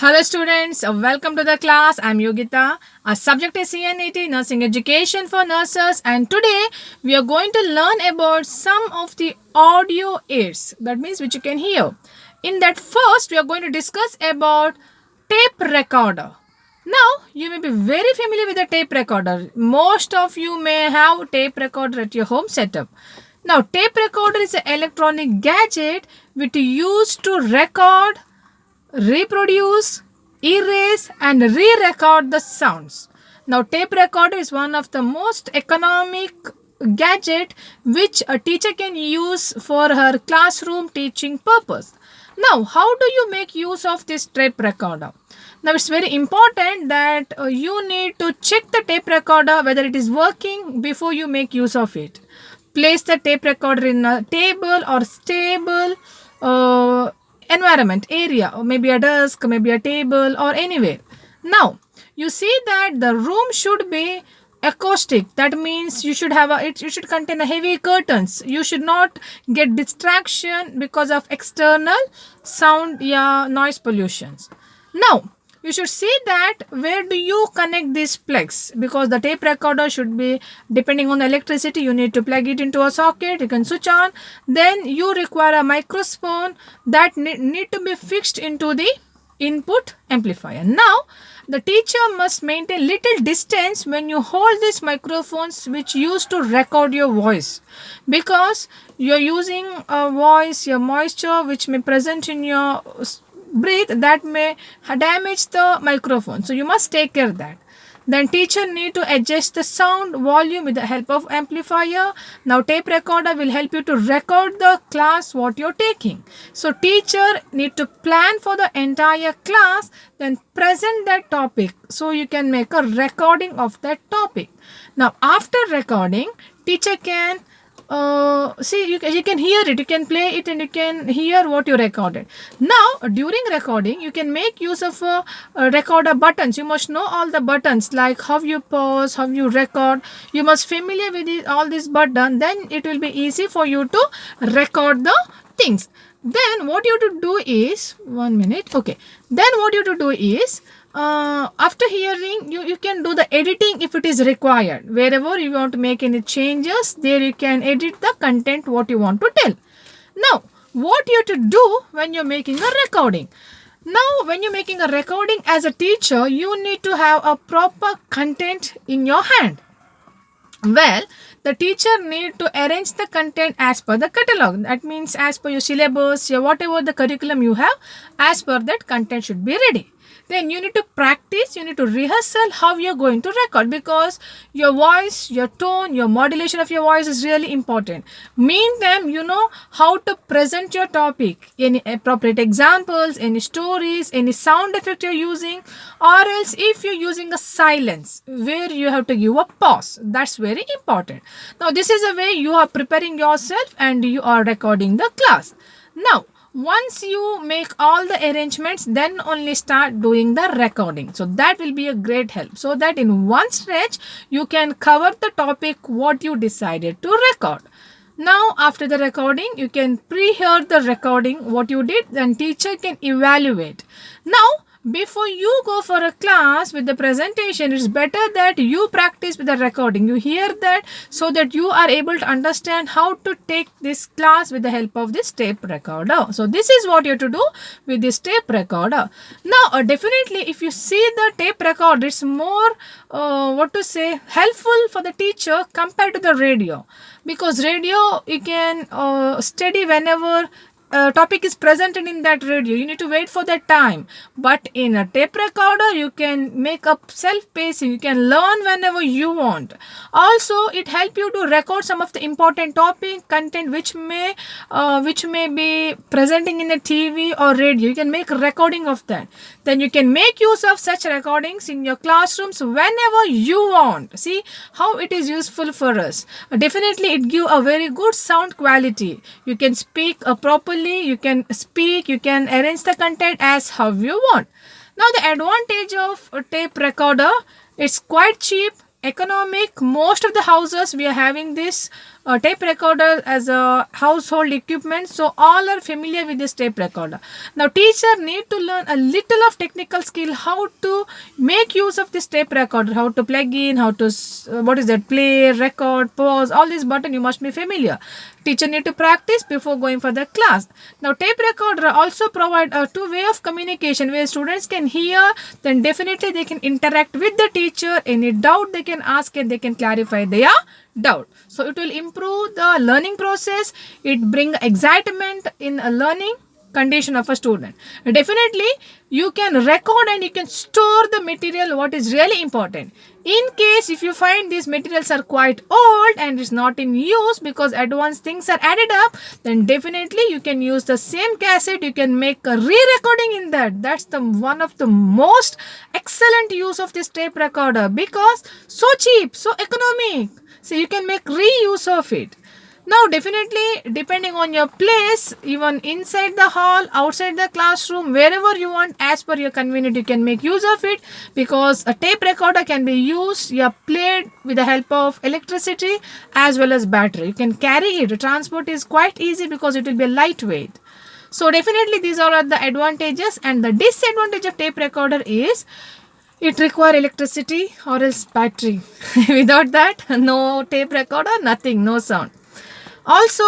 Hello students, welcome to the class. I'm Yogita. Our subject is CNET, Nursing Education for Nurses, and today we are going to learn about some of the audio aids, that means which you can hear. In that first, we are going to discuss about tape recorder. Now, you may be very familiar with the tape recorder. Most of you may have tape recorder at your home setup. Now, tape recorder is an electronic gadget which is used to record, reproduce, erase, and re-record the sounds. Now, tape recorder is one of the most economic gadget which a teacher can use for her classroom teaching purpose. Now, how do you make use of this tape recorder? Now, it's very important that you need to check the tape recorder whether it is working before you make use of it. Place the tape recorder in a table or stable environment area, or maybe a desk, maybe a table, or anywhere. Now you see that the room should be acoustic. That means you should have you should contain a heavy curtains. You should not get distraction because of external sound, noise pollutions. Now you should see that where do you connect these plugs, because the tape recorder should be depending on the electricity. You need to plug it into a socket, you can switch on. Then you require a microphone that need to be fixed into the input amplifier. Now the teacher must maintain little distance when you hold these microphones which used to record your voice, because you're using a voice, your moisture which may present in your breathe, that may damage the microphone, so you must take care of that. Then teacher need to adjust the sound volume with the help of amplifier. Now tape recorder will help you to record the class what you're taking. So teacher need to plan for the entire class, then present that topic so you can make a recording of that topic. Now after recording, teacher can see, you can hear it, you can play it, and you can hear what you recorded. Now during recording you can make use of recorder buttons. You must know all the buttons, like how you pause, how you record. You must familiar with all these buttons, then it will be easy for you to record the things. Then what you have to do is, one minute, okay, then what you have to do is, after hearing, you can do the editing if it is required. Wherever you want to make any changes, there you can edit the content what you want to tell. Now what you have to do when you're making a recording? Now when you're making a recording as a teacher, you need to have a proper content in your hand. Well, the teacher need to arrange the content as per the catalog. That means as per your syllabus, your whatever the curriculum you have, as per that content should be ready. Then you need to practice, you need to rehearsal how you're going to record, because your voice, your tone, your modulation of your voice is really important. Meantime, you know how to present your topic, any appropriate examples, any stories, any sound effect you're using, or else if you're using a silence where you have to give a pause, that's very important. Now this is a way you are preparing yourself and you are recording the class. Now once you make all the arrangements, then only start doing the recording. So that will be a great help, so that in one stretch you can cover the topic what you decided to record. Now after the recording, you can pre-hear the recording what you did, then teacher can evaluate. Now before you go for a class with the presentation, it's better that you practice with the recording. You hear that, so that you are able to understand how to take this class with the help of this tape recorder. So this is what you have to do with this tape recorder. Now definitely if you see the tape recorder, it's more helpful for the teacher compared to the radio, because radio you can study whenever topic is presented in that radio. You need to wait for that time, but in a tape recorder you can make up self-pacing. You can learn whenever you want. Also it help you to record some of the important topic content which may be presenting in the TV or radio. You can make a recording of that. Then you can make use of such recordings in your classrooms whenever you want. See how it is useful for us. Definitely it give a very good sound quality. You can speak properly, you can speak, you can arrange the content as how you want. Now the advantage of a tape recorder, it's quite cheap, economic. Most of the houses we are having this tape recorder as a household equipment, so all are familiar with this tape recorder. Now teacher need to learn a little of technical skill, how to make use of this tape recorder, how to plug in, how to what is that, play, record, pause, all these button you must be familiar. Teacher need to practice before going for the class. Now tape recorder also provide a two-way of communication where students can hear, then definitely they can interact with the teacher. Any doubt they can ask and they can clarify their doubt. So it will improve the learning process. It bring excitement in a learning condition of a student. Definitely you can record and you can store the material, what is really important. In case if you find these materials are quite old and is not in use because advanced things are added up, then definitely you can use the same cassette. You can make a re-recording in that. That's the one of the most excellent use of this tape recorder because so cheap, so economic. So you can make reuse of it. Now definitely depending on your place, even inside the hall, outside the classroom, wherever you want, as per your convenience, you can make use of it because a tape recorder can be used, played with the help of electricity as well as battery. You can carry it. The transport is quite easy because it will be lightweight. So definitely these all are the advantages, and the disadvantage of tape recorder is it require electricity or else battery. Without that, no tape recorder, nothing, no sound. Also,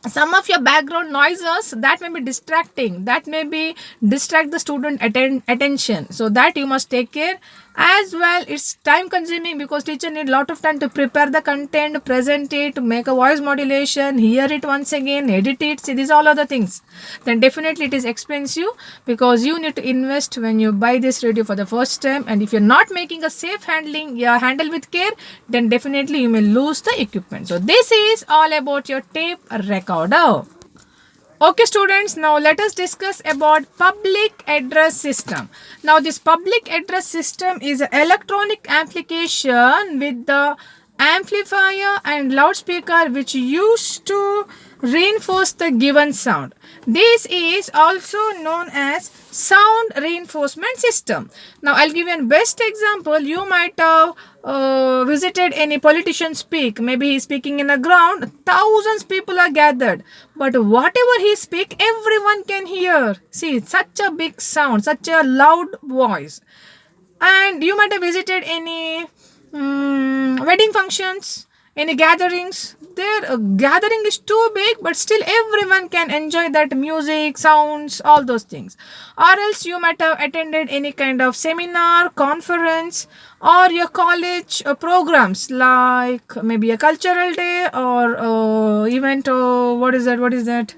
some of your background noises that may be distracting, that may be distract the student attention, so that you must take care as well. It's time consuming because teacher need lot of time to prepare the content, present it, make a voice modulation, hear it once again, edit it. See, these all other things. Then definitely it is expensive because you need to invest when you buy this radio for the first time, and if you're not making a safe handle with care, then definitely you may lose the equipment. So this is all about your tape recorder. Okay students, now let us discuss about public address system. Now this public address system is an electronic amplification with the amplifier and loudspeaker which used to reinforce the given sound. This is also known as sound reinforcement system. Now I'll give you a best example. You might have visited any politician speak. Maybe he's speaking in a ground, thousands people are gathered, but whatever he speak, everyone can hear. See, such a big sound, such a loud voice. And you might have visited any wedding functions, any gatherings. Their gathering is too big, but still everyone can enjoy that music, sounds, all those things. Or else you might have attended any kind of seminar, conference, or your college programs like maybe a cultural day or event. What is that?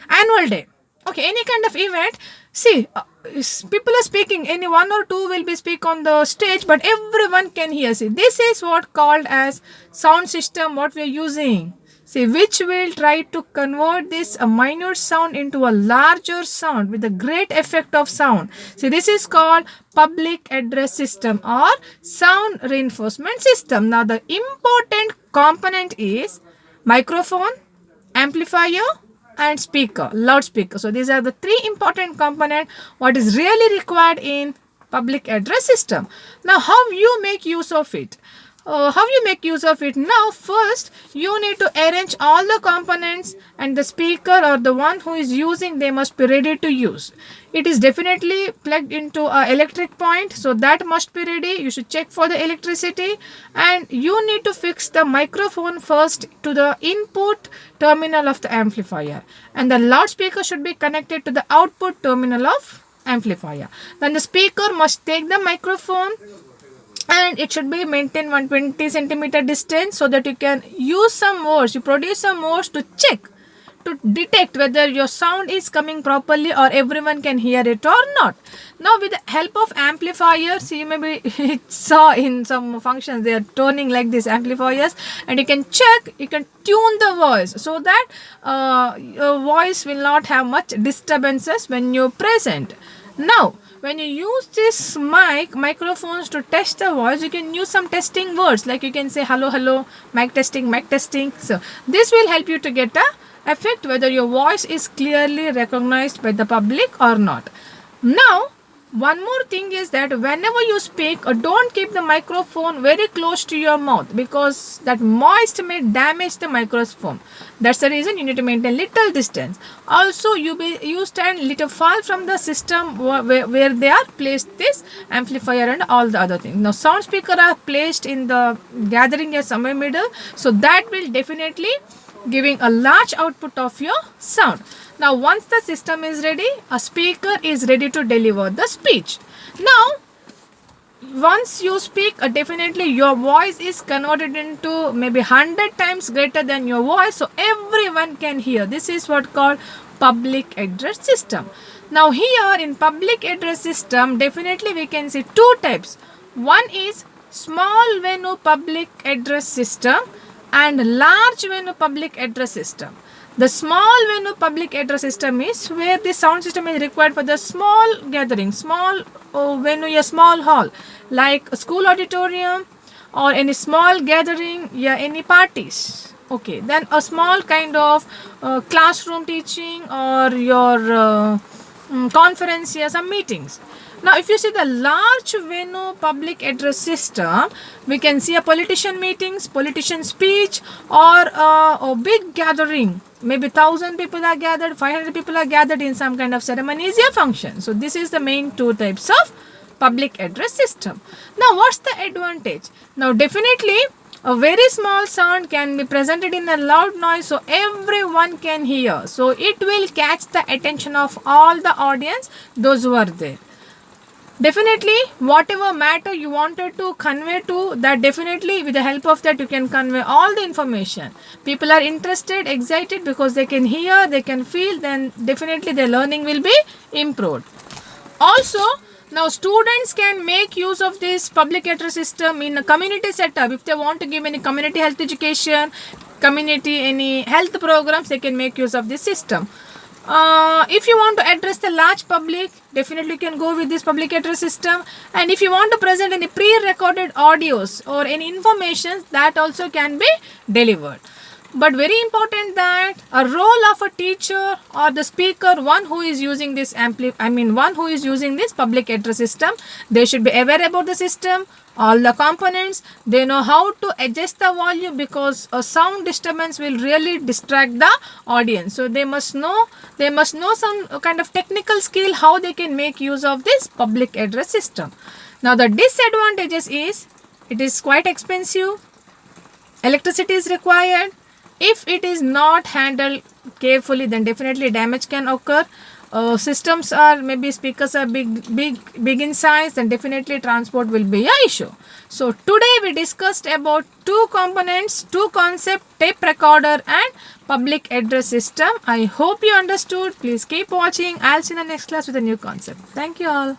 Annual day. Okay, any kind of event. See, people are speaking, any one or two will be speak on the stage, but everyone can hear. See, this is what called as sound system, what we are using. See, which will try to convert this a minute sound into a larger sound with a great effect of sound. See, this is called public address system or sound reinforcement system. Now the important component is microphone, amplifier, and speaker, loudspeaker. So these are the three important components what is really required in public address system. Now how you make use of it? Now first you need to arrange all the components, and the speaker or the one who is using, they must be ready to use. It is definitely plugged into a electric point, so that must be ready. You should check for the electricity, and you need to fix the microphone first to the input terminal of the amplifier, and the loudspeaker should be connected to the output terminal of amplifier. Then the speaker must take the microphone, and it should be maintain 120 centimeter distance so that you can use some words, you produce some words to check, to detect whether your sound is coming properly or everyone can hear it or not. Now with the help of amplifiers, you maybe saw in some functions they are toning like this amplifiers, and you can check, you can tune the voice so that your voice will not have much disturbances when you present. Now when you use this microphones to test the voice, you can use some testing words, like you can say hello, hello, mic testing. So this will help you to get a effect whether your voice is clearly recognized by the public or not. Now One more thing is that whenever you speak, don't keep the microphone very close to your mouth, because that moist may damage the microphone. That's the reason you need to maintain little distance. Also, you stand little far from the system where they are placed, this amplifier and all the other things. Now sound speaker are placed in the gathering area somewhere middle, so that will definitely giving a large output of your sound. Now once the system is ready, a speaker is ready to deliver the speech. Now once you speak, definitely your voice is converted into maybe 100 times greater than your voice, so everyone can hear. This is what called public address system. Now here in public address system, definitely we can see two types. One is small venue public address system and large venue public address system. The small venue public address system is where the sound system is required for the small gathering, small venue, a small hall, like a school auditorium or any small gathering, yeah, any parties. Okay, then a small kind of classroom teaching or your conference, yeah, some meetings. Now, if you see the large venue public address system, we can see a politician meetings, politician speech, or a big gathering. Maybe 1,000 people are gathered, 500 people are gathered in some kind of ceremonies or function. So this is the main two types of public address system. Now, what's the advantage? Now, definitely a very small sound can be presented in a loud noise, so everyone can hear. So it will catch the attention of all the audience, those who are there. Definitely whatever matter you wanted to convey to, that definitely with the help of that you can convey all the information. People are interested, excited, because they can hear, they can feel, then definitely their learning will be improved. Also, now students can make use of this public address system in a community setup. If they want to give any community health education, community any health programs, they can make use of this system. If you want to address the large public, definitely you can go with this public address system. And if you want to present any pre-recorded audios or any information, that also can be delivered. But very important that a role of a teacher or the speaker, one who is using this one who is using this public address system, they should be aware about the system, all the components. They know how to adjust the volume, because a sound disturbance will really distract the audience. So they must know some kind of technical skill how they can make use of this public address system. Now the disadvantages is it is quite expensive. Electricity is required. If it is not handled carefully, then definitely damage can occur. Systems are, maybe speakers are big in size, then definitely transport will be an issue. So today we discussed about two components, two concepts, tape recorder and public address system. I hope you understood. Please keep watching. I'll see you in the next class with a new concept. Thank you all.